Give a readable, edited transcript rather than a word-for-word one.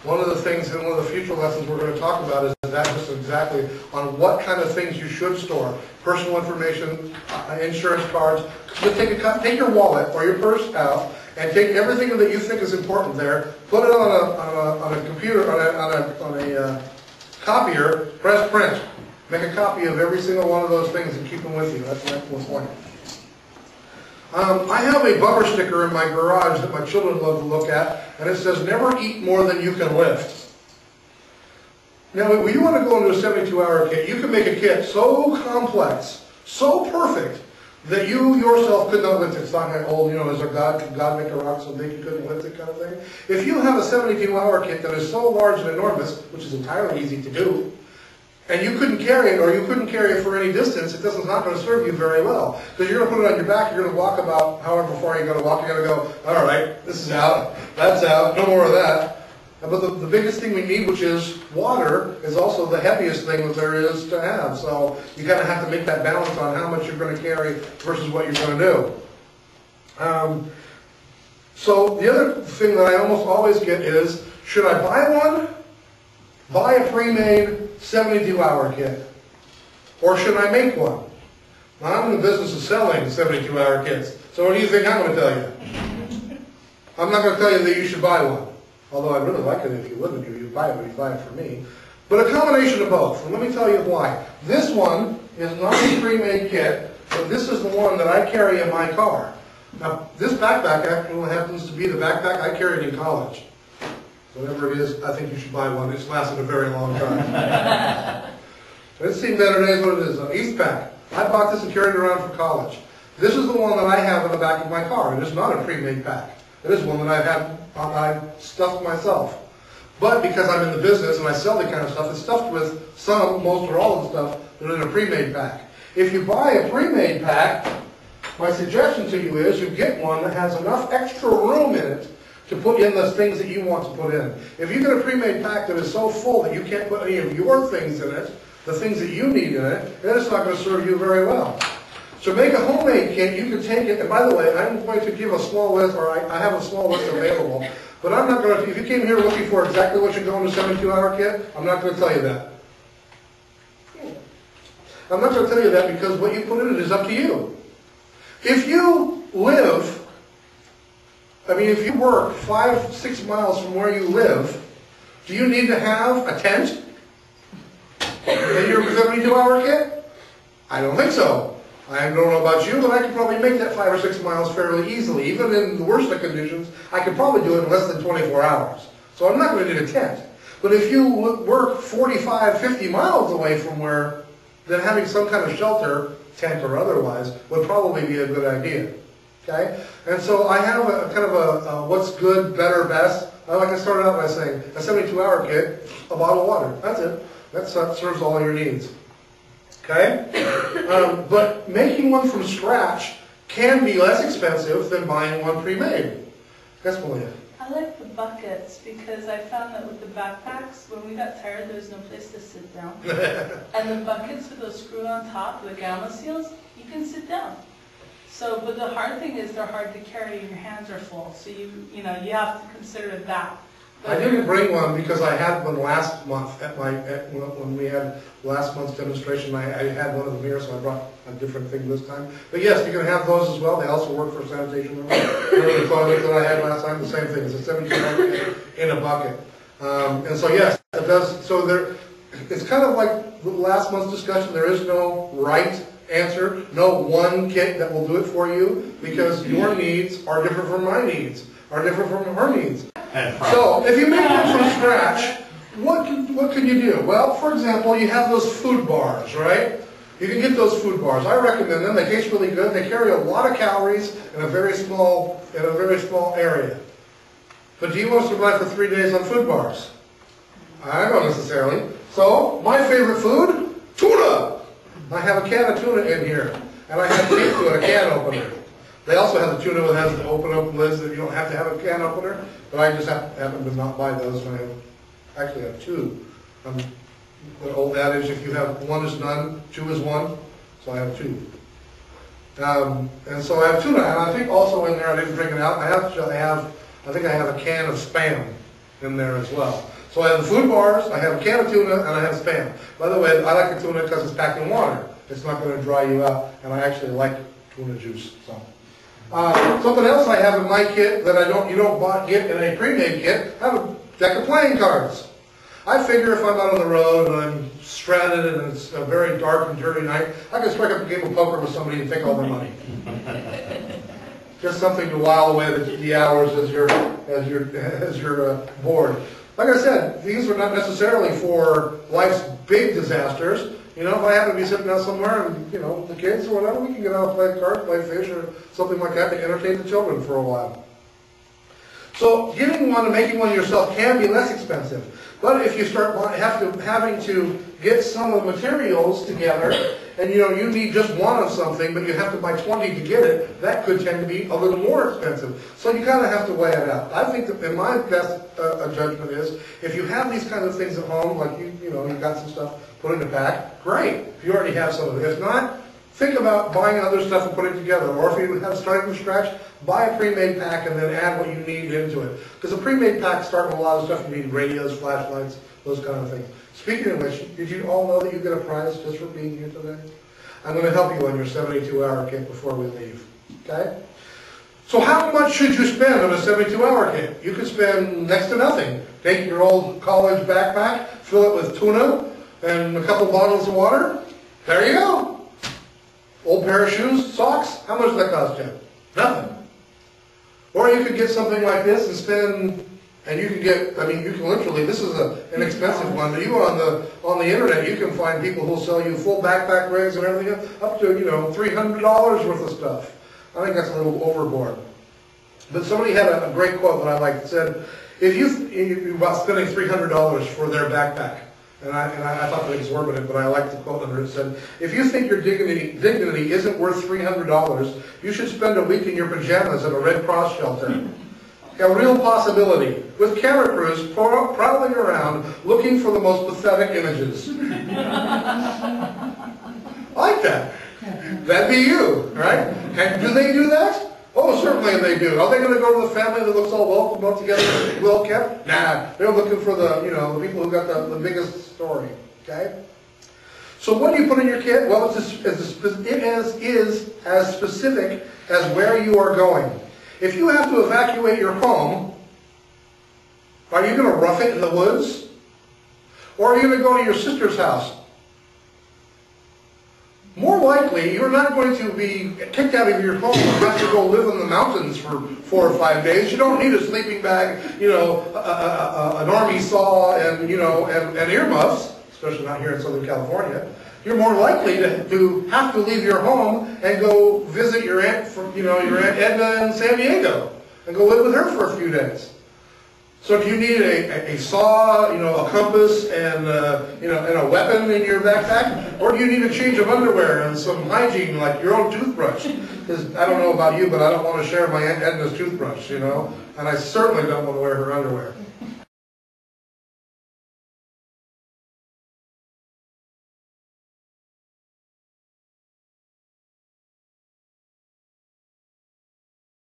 One of the things in one of the future lessons we're going to talk about is that just exactly on what kind of things you should store. Personal information, insurance cards. Just take your wallet or your purse out and take everything that you think is important there, put it on a computer, on a copier, press print. Make a copy of every single one of those things and keep them with you. That's an excellent point. I have a bumper sticker in my garage that my children love to look at, and it says, "Never eat more than you can lift." Now, when you want to go into a 72-hour kit, you can make a kit so complex, so perfect, that you yourself could not lift it. It's not like, oh, you know, could God make a rock so big you couldn't lift it kind of thing? If you have a 72-hour kit that is so large and enormous, which is entirely easy to do, and you couldn't carry it, or you couldn't carry it for any distance, it's not going to serve you very well. Because you're going to put it on your back, you're going to walk about however far you're going to walk, you're going to go, all right, this is out, that's out, no more of that. But the biggest thing we need, which is water, is also the heaviest thing that there is to have. So you kind of have to make that balance on how much you're going to carry versus what you're going to do. So the other thing that I almost always get is, should I buy one? Buy a pre-made 72-hour kit. Or should I make one? Now, I'm in the business of selling 72-hour kits. So what do you think I'm going to tell you? I'm not going to tell you that you should buy one. Although I'd really like it if you wouldn't. You'd buy it for me. But a combination of both. And let me tell you why. This one is not a pre-made kit, but this is the one that I carry in my car. Now, this backpack actually happens to be the backpack I carried in college. Whatever it is, I think you should buy one. It's lasted a very long time. It's seen better days what it is. An Eastpak. I bought this and carried it around for college. This is the one that I have in the back of my car. It is not a pre-made pack. It is one that I've stuffed myself. But because I'm in the business and I sell the kind of stuff, it's stuffed with some, most, or all of the stuff that are in a pre-made pack. If you buy a pre-made pack, my suggestion to you is you get one that has enough extra room in it to put in the things that you want to put in. If you get a pre-made pack that is so full that you can't put any of your things in it, the things that you need in it, then it's not going to serve you very well. So make a homemade kit, you can take it, and by the way, I'm going to give a small list, or I have a small list available, but I'm not going to, if you came here looking for exactly what should go in a 72-hour kit, I'm not going to tell you that. I'm not going to tell you that because what you put in it is up to you. If you live, if you work 5-6 miles from where you live, do you need to have a tent in your 72-hour kit? I don't think so. I don't know about you, but I could probably make that 5 or 6 miles fairly easily. Even in the worst of conditions, I could probably do it in less than 24 hours. So I'm not going to need a tent. But if you work 45, 50 miles away from where, then having some kind of shelter, tent or otherwise, would probably be a good idea. Okay? And so I have a kind of a what's good, better, best. Like I started out by saying, a 72-hour kit, a bottle of water. That's it. That serves all your needs. Okay? But making one from scratch can be less expensive than buying one pre-made. Yes, Malia? I like the buckets because I found that with the backpacks, when we got tired, there was no place to sit down. And the buckets with those screw on top, the gamma seals, you can sit down. So, but the hard thing is they're hard to carry and your hands are full. So you have to consider that. I didn't bring one because I had one last month when we had last month's demonstration. I had one of them here, so I brought a different thing this time. But yes, you can have those as well. They also work for sanitation. Remember the toilet that I had last time? The same thing. It's a 72 in a bucket. And so yes, it does. So it's kind of like last month's discussion. There is no right answer, no one kit that will do it for you because your needs are different from my needs, are different from her needs. So, if you make one from scratch, what can you do? Well, for example, you have those food bars, right? You can get those food bars. I recommend them. They taste really good. They carry a lot of calories in a very small area. But do you want to survive for 3 days on food bars? I don't necessarily. So, my favorite food, tuna. I have a can of tuna in here, and I have tape to it, a can opener. They also have the tuna that has the open lids that you don't have to have a can opener, but I just happen to not buy those. And I actually have two. The old adage, if you have one is none, two is one, so I have two. And so I have tuna, and I think also in there, I didn't bring it out, I think I have a can of Spam. in there as well. So I have the food bars, I have a can of tuna, and I have Spam. By the way, I like the tuna because it's packed in water. It's not going to dry you out, and I actually like tuna juice. So. Something else I have in my kit that you don't get in a pre-made kit, I have a deck of playing cards. I figure if I'm out on the road and I'm stranded and it's a very dark and dirty night, I can strike up a game of poker with somebody and take all their money. Just something to while away the hours as you're bored. Like I said, these are not necessarily for life's big disasters. You know, if I happen to be sitting out somewhere and, you know, the kids or whatever, we can get out and play cards, play fish, or something like that to entertain the children for a while. So getting one and making one yourself can be less expensive. But if you start having to get some of the materials together, and you know, you need just one of something, but you have to buy 20 to get it, that could tend to be a little more expensive. So you kind of have to weigh it out. I think that in my best judgment is, if you have these kind of things at home, like you know, you've got some stuff put in a pack, great. If you already have some of it. If not, think about buying other stuff and putting it together. Or if you have starting from scratch, buy a pre-made pack and then add what you need into it. Because a pre-made pack starts with a lot of stuff. You need radios, flashlights, those kind of things. Speaking of which, did you all know that you get a prize just for being here today? I'm going to help you on your 72-hour kit before we leave. Okay? So how much should you spend on a 72-hour kit? You could spend next to nothing. Take your old college backpack, fill it with tuna, and a couple bottles of water. There you go. Old pair of shoes, socks. How much does that cost you? Nothing. Or you could get something like this and spend, and you can get, I mean, you can literally, this is an expensive one, but you go on the internet, you can find people who'll sell you full backpack rigs and everything, up to, you know, $300 worth of stuff. I think that's a little overboard. But somebody had a great quote that I liked. It said, if you about spending $300 for their backpack, and I thought that exorbitant, but I liked the quote under it. It said, if you think your dignity isn't worth $300, you should spend a week in your pajamas at a Red Cross shelter. A real possibility, with camera crews prowling around looking for the most pathetic images. I like that. That'd be you, right? And do they do that? Oh, certainly they do. Are they going to go to the family that looks all well together, well kept? Nah, they're looking for the, you know, the people who got the biggest story. Okay. So what do you put in your kit? Well, it is as specific as where you are going. If you have to evacuate your home, are you going to rough it in the woods? Or are you going to go to your sister's house? More likely, you're not going to be kicked out of your home and have to go live in the mountains for 4 or 5 days. You don't need a sleeping bag, you know, an army saw, and you know, and earmuffs, especially not here in Southern California. You're more likely to have to leave your home and go visit your aunt, your Aunt Edna in San Diego, and go live with her for a few days. So if you need a saw, you know, a compass, and you know, and a weapon in your backpack, or do you need a change of underwear and some hygiene, like your own toothbrush? Because I don't know about you, but I don't want to share my Aunt Edna's toothbrush, you know, and I certainly don't want to wear her underwear.